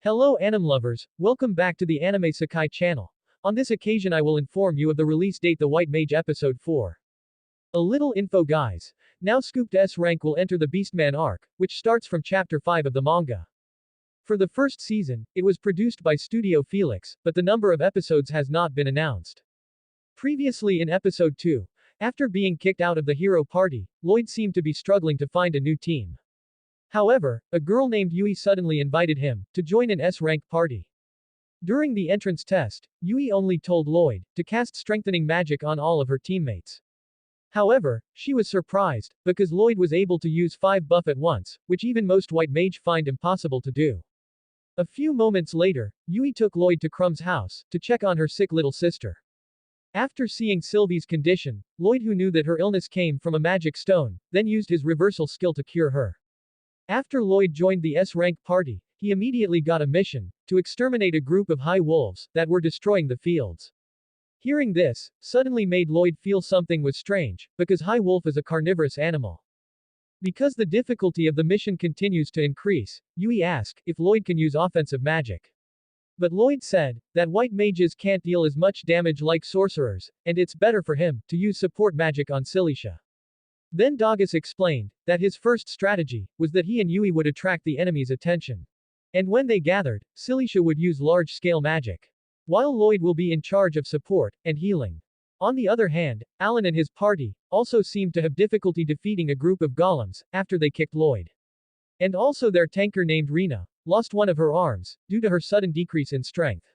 Hello anime lovers, welcome back to the Anime Sakai channel. On this occasion I will inform you of the release date The White Mage Episode 4. A little info guys. Now Scooped S rank will enter the Beastman arc, which starts from chapter 5 of the manga. For the first season, it was produced by Studio Felix, but the number of episodes has not been announced. Previously in episode 2, after being kicked out of the hero party, Lloyd seemed to be struggling to find a new team. However, a girl named Yui suddenly invited him to join an S-rank party. During the entrance test, Yui only told Lloyd to cast strengthening magic on all of her teammates. However, she was surprised, because Lloyd was able to use 5 buff at once, which even most white mage find impossible to do. A few moments later, Yui took Lloyd to Crumb's house to check on her sick little sister. After seeing Sylvie's condition, Lloyd, who knew that her illness came from a magic stone, then used his reversal skill to cure her. After Lloyd joined the S-rank party, he immediately got a mission to exterminate a group of high wolves that were destroying the fields. Hearing this, suddenly made Lloyd feel something was strange, because high wolf is a carnivorous animal. Because the difficulty of the mission continues to increase, Yui asked if Lloyd can use offensive magic. But Lloyd said that white mages can't deal as much damage like sorcerers, and it's better for him to use support magic on Silisha. Then Dogus explained that his first strategy was that he and Yui would attract the enemy's attention. And when they gathered, Silisha would use large-scale magic, while Lloyd will be in charge of support and healing. On the other hand, Alan and his party also seemed to have difficulty defeating a group of golems after they kicked Lloyd. And also their tanker named Rena lost one of her arms due to her sudden decrease in strength.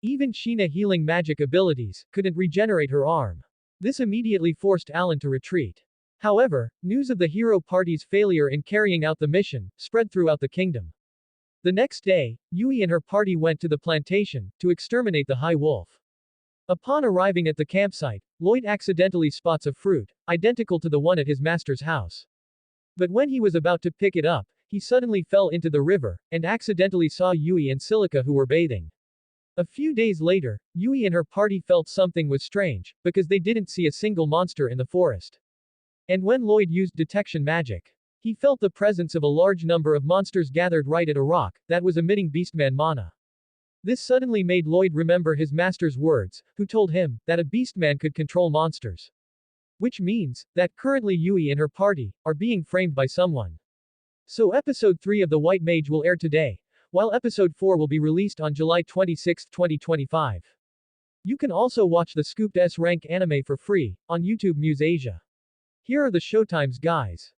Even Sheena healing magic abilities couldn't regenerate her arm. This immediately forced Alan to retreat. However, news of the hero party's failure in carrying out the mission spread throughout the kingdom. The next day, Yui and her party went to the plantation to exterminate the high wolf. Upon arriving at the campsite, Lloyd accidentally spots a fruit, identical to the one at his master's house. But when he was about to pick it up, he suddenly fell into the river, and accidentally saw Yui and Silica who were bathing. A few days later, Yui and her party felt something was strange, because they didn't see a single monster in the forest. And when Lloyd used detection magic, he felt the presence of a large number of monsters gathered right at a rock that was emitting Beastman mana. This suddenly made Lloyd remember his master's words, who told him that a Beastman could control monsters. Which means that currently Yui and her party are being framed by someone. So episode 3 of The White Mage will air today, while episode 4 will be released on July 26, 2025. You can also watch the Scooped S rank anime for free on YouTube Muse Asia. Here are the showtimes guys.